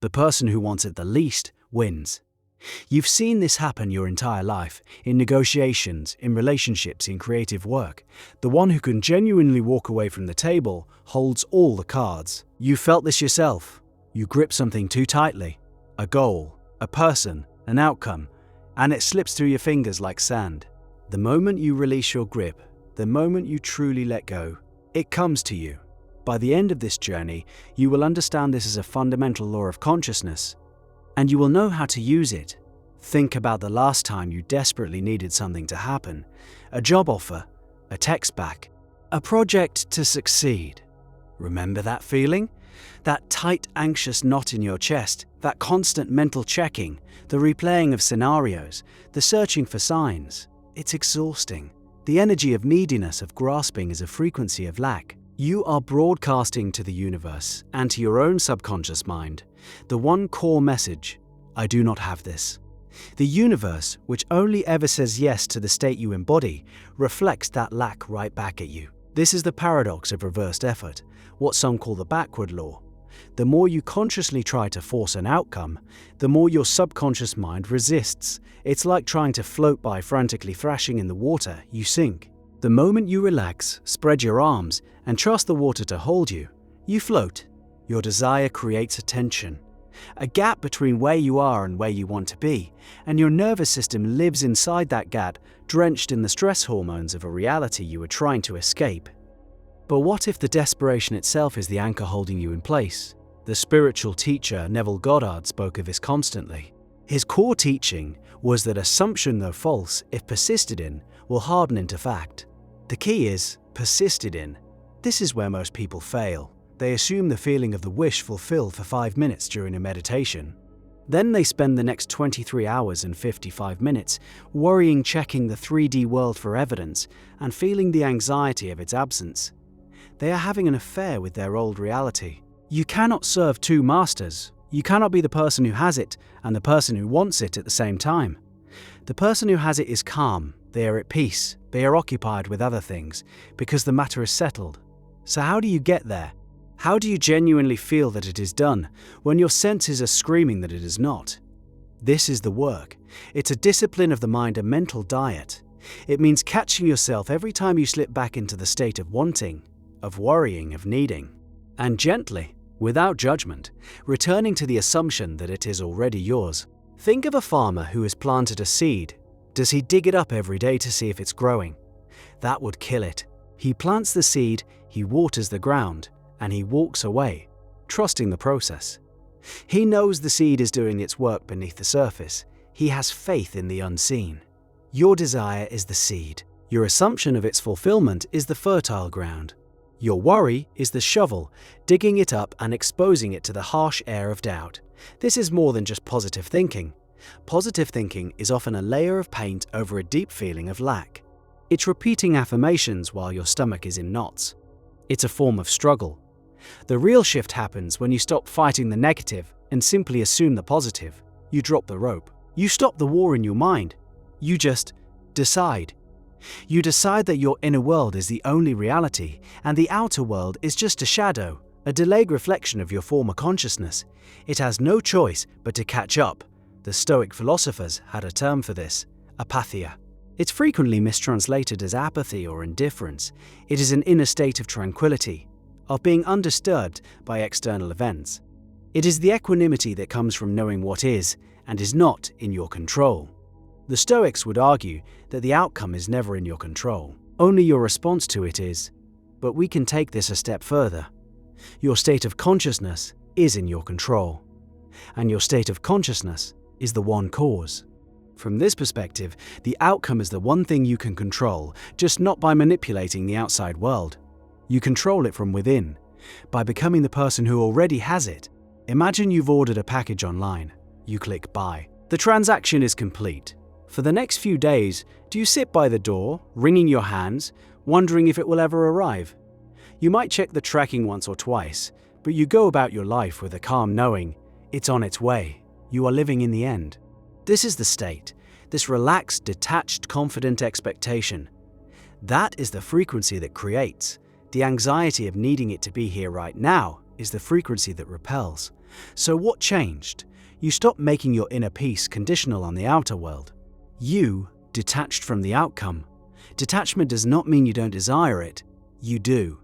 The person who wants it the least wins. You've seen this happen your entire life, in negotiations, in relationships, in creative work. The one who can genuinely walk away from the table holds all the cards. You felt this yourself. You grip something too tightly, a goal, a person, an outcome, and it slips through your fingers like sand. The moment you release your grip, the moment you truly let go, it comes to you. By the end of this journey, you will understand this as a fundamental law of consciousness, and you will know how to use it. Think about the last time you desperately needed something to happen, a job offer, a text back, a project to succeed. Remember that feeling? That tight, anxious knot in your chest, that constant mental checking, the replaying of scenarios, the searching for signs. It's exhausting. The energy of neediness, of grasping, is a frequency of lack. You are broadcasting to the universe and to your own subconscious mind the one core message: I do not have this. The universe, which only ever says yes to the state you embody, reflects that lack right back at you. This is the paradox of reversed effort, what some call the backward law. The more you consciously try to force an outcome, the more your subconscious mind resists. It's like trying to float by frantically thrashing in the water, you sink. The moment you relax, spread your arms, and trust the water to hold you, you float. Your desire creates a tension, a gap between where you are and where you want to be, and your nervous system lives inside that gap, drenched in the stress hormones of a reality you are trying to escape. But what if the desperation itself is the anchor holding you in place? The spiritual teacher Neville Goddard spoke of this constantly. His core teaching was that assumption, though false, if persisted in, will harden into fact. The key is persisted in. This is where most people fail. They assume the feeling of the wish fulfilled for 5 minutes during a meditation. Then they spend the next 23 hours and 55 minutes worrying, checking the 3D world for evidence, and feeling the anxiety of its absence. They are having an affair with their old reality. You cannot serve two masters. You cannot be the person who has it and the person who wants it at the same time. The person who has it is calm. They are at peace. They are occupied with other things because the matter is settled. So how do you get there? How do you genuinely feel that it is done when your senses are screaming that it is not? This is the work. It's a discipline of the mind, a mental diet. It means catching yourself every time you slip back into the state of wanting, of worrying, of needing, and gently, without judgment, returning to the assumption that it is already yours. Think of a farmer who has planted a seed. Does he dig it up every day to see if it's growing? That would kill it. He plants the seed, he waters the ground, and he walks away, trusting the process. He knows the seed is doing its work beneath the surface. He has faith in the unseen. Your desire is the seed. Your assumption of its fulfillment is the fertile ground. Your worry is the shovel, digging it up and exposing it to the harsh air of doubt. This is more than just positive thinking. Positive thinking is often a layer of paint over a deep feeling of lack. It's repeating affirmations while your stomach is in knots. It's a form of struggle. The real shift happens when you stop fighting the negative and simply assume the positive. You drop the rope. You stop the war in your mind. You just decide. You decide that your inner world is the only reality and the outer world is just a shadow, a delayed reflection of your former consciousness. It has no choice but to catch up. The Stoic philosophers had a term for this: apatheia. It's frequently mistranslated as apathy or indifference. It is an inner state of tranquility, of being undisturbed by external events. It is the equanimity that comes from knowing what is and is not in your control. The Stoics would argue that the outcome is never in your control. Only your response to it is. But we can take this a step further. Your state of consciousness is in your control. And your state of consciousness is the one cause. From this perspective, the outcome is the one thing you can control, just not by manipulating the outside world. You control it from within, by becoming the person who already has it. Imagine you've ordered a package online. You click buy. The transaction is complete. For the next few days, do you sit by the door, wringing your hands, wondering if it will ever arrive? You might check the tracking once or twice, but you go about your life with a calm knowing it's on its way. You are living in the end. This is the state, this relaxed, detached, confident expectation. That is the frequency that creates. The anxiety of needing it to be here right now is the frequency that repels. So what changed? You stopped making your inner peace conditional on the outer world. You detached from the outcome. Detachment does not mean you don't desire it. You do.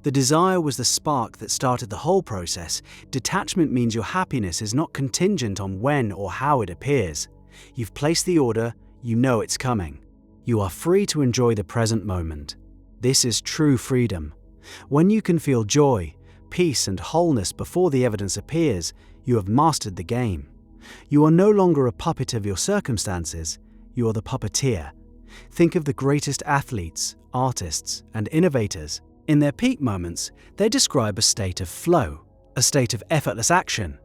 The desire was the spark that started the whole process. Detachment means your happiness is not contingent on when or how it appears. You've placed the order, you know it's coming. You are free to enjoy the present moment. This is true freedom. When you can feel joy, peace, and wholeness before the evidence appears, you have mastered the game. You are no longer a puppet of your circumstances, you are the puppeteer. Think of the greatest athletes, artists, and innovators. In their peak moments, they describe a state of flow, a state of effortless action.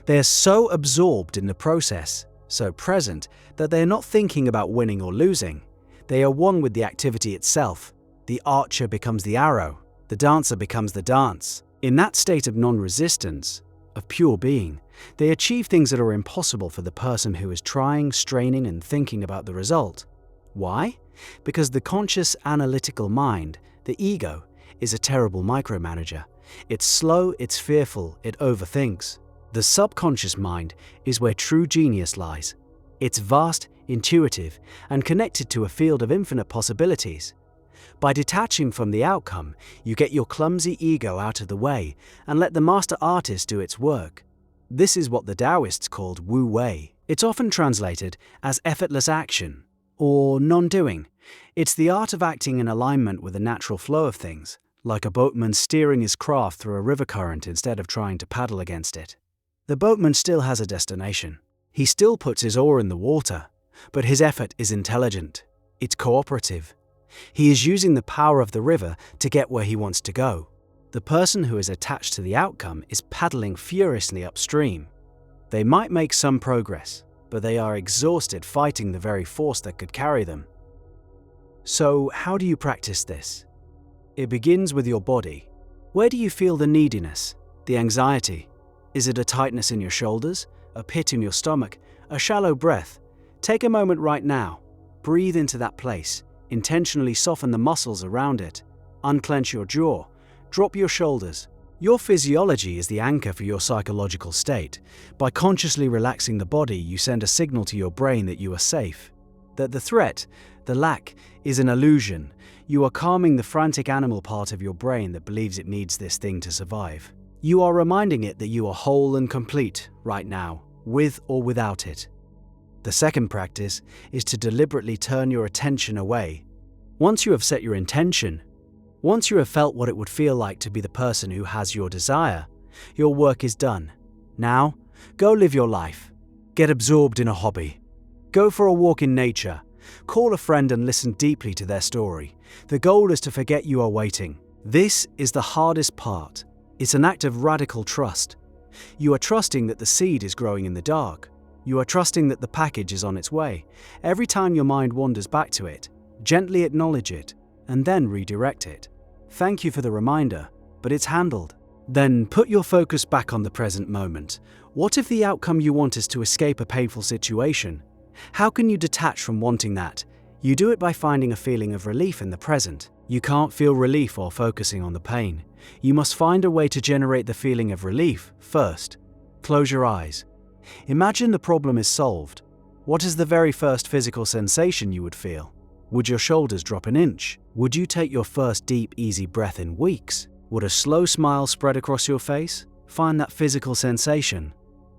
They are so absorbed in the process, so present, that they are not thinking about winning or losing. They are one with the activity itself. The archer becomes the arrow, the dancer becomes the dance. In that state of non-resistance, of pure being, they achieve things that are impossible for the person who is trying, straining, and thinking about the result. Why? Because the conscious analytical mind, the ego, is a terrible micromanager. It's slow, it's fearful, it overthinks. The subconscious mind is where true genius lies. It's vast, intuitive, and connected to a field of infinite possibilities. By detaching from the outcome, you get your clumsy ego out of the way and let the master artist do its work. This is what the Taoists called Wu Wei. It's often translated as effortless action or non-doing. It's the art of acting in alignment with the natural flow of things, like a boatman steering his craft through a river current instead of trying to paddle against it. The boatman still has a destination. He still puts his oar in the water, but his effort is intelligent. It's cooperative. He is using the power of the river to get where he wants to go. The person who is attached to the outcome is paddling furiously upstream. They might make some progress, but they are exhausted fighting the very force that could carry them. So, how do you practice this? It begins with your body. Where do you feel the neediness, the anxiety? Is it a tightness in your shoulders, a pit in your stomach, a shallow breath? Take a moment right now. Breathe into that place. Intentionally soften the muscles around it. Unclench your jaw. Drop your shoulders. Your physiology is the anchor for your psychological state. By consciously relaxing the body, you send a signal to your brain that you are safe, that the threat, the lack, is an illusion. You are calming the frantic animal part of your brain that believes it needs this thing to survive. You are reminding it that you are whole and complete right now, with or without it. The second practice is to deliberately turn your attention away. Once you have set your intention, once you have felt what it would feel like to be the person who has your desire, your work is done. Now, go live your life. Get absorbed in a hobby. Go for a walk in nature. Call a friend and listen deeply to their story. The goal is to forget you are waiting. This is the hardest part. It's an act of radical trust. You are trusting that the seed is growing in the dark. You are trusting that the package is on its way. Every time your mind wanders back to it, gently acknowledge it, and then redirect it. Thank you for the reminder, but it's handled. Then put your focus back on the present moment. What if the outcome you want is to escape a painful situation? How can you detach from wanting that? You do it by finding a feeling of relief in the present. You can't feel relief while focusing on the pain. You must find a way to generate the feeling of relief first. Close your eyes. Imagine the problem is solved. What is the very first physical sensation you would feel? Would your shoulders drop an inch? Would you take your first deep, easy breath in weeks? Would a slow smile spread across your face? Find that physical sensation.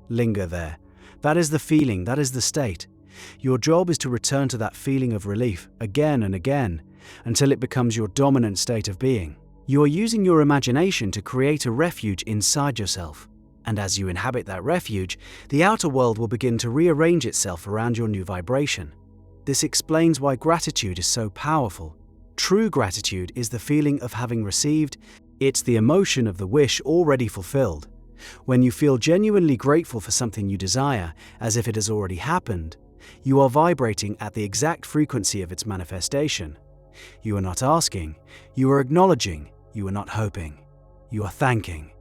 Linger there. That is the feeling, that is the state. Your job is to return to that feeling of relief again and again until it becomes your dominant state of being. You are using your imagination to create a refuge inside yourself. And as you inhabit that refuge, the outer world will begin to rearrange itself around your new vibration. This explains why gratitude is so powerful. True gratitude is the feeling of having received. It's the emotion of the wish already fulfilled. When you feel genuinely grateful for something you desire, as if it has already happened, you are vibrating at the exact frequency of its manifestation. You are not asking, you are acknowledging, you are not hoping, you are thanking.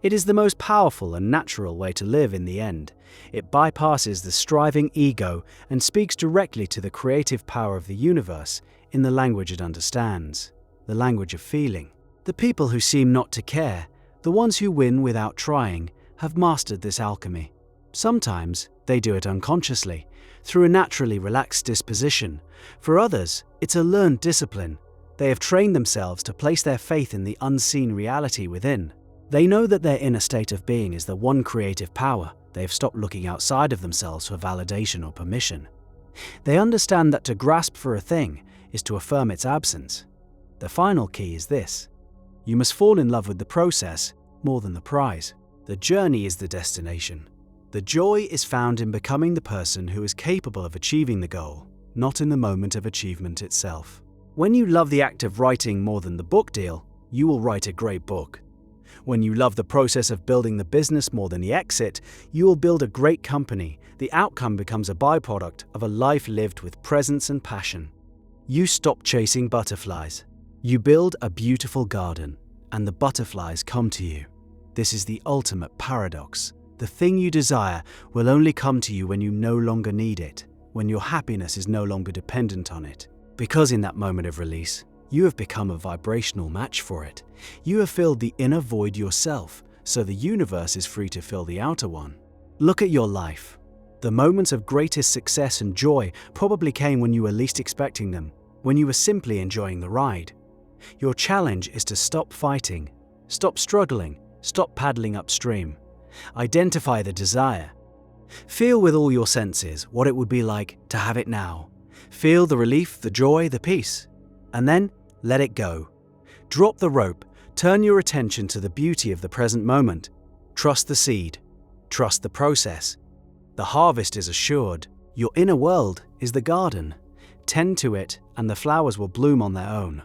It is the most powerful and natural way to live in the end. It bypasses the striving ego and speaks directly to the creative power of the universe in the language it understands, the language of feeling. The people who seem not to care, the ones who win without trying, have mastered this alchemy. Sometimes they do it unconsciously, through a naturally relaxed disposition. For others, it's a learned discipline. They have trained themselves to place their faith in the unseen reality within. They know that their inner state of being is the one creative power. They have stopped looking outside of themselves for validation or permission. They understand that to grasp for a thing is to affirm its absence. The final key is this: you must fall in love with the process more than the prize. The journey is the destination. The joy is found in becoming the person who is capable of achieving the goal, not in the moment of achievement itself. When you love the act of writing more than the book deal, you will write a great book. When you love the process of building the business more than the exit, you will build a great company. The outcome becomes a byproduct of a life lived with presence and passion. You stop chasing butterflies. You build a beautiful garden, and the butterflies come to you. This is the ultimate paradox. The thing you desire will only come to you when you no longer need it, when your happiness is no longer dependent on it. Because in that moment of release, you have become a vibrational match for it. You have filled the inner void yourself, so the universe is free to fill the outer one. Look at your life. The moments of greatest success and joy probably came when you were least expecting them, when you were simply enjoying the ride. Your challenge is to stop fighting, stop struggling, stop paddling upstream. Identify the desire. Feel with all your senses what it would be like to have it now. Feel the relief, the joy, the peace. And then let it go. Drop the rope. Turn your attention to the beauty of the present moment. Trust the seed. Trust the process. The harvest is assured. Your inner world is the garden. Tend to it, and the flowers will bloom on their own.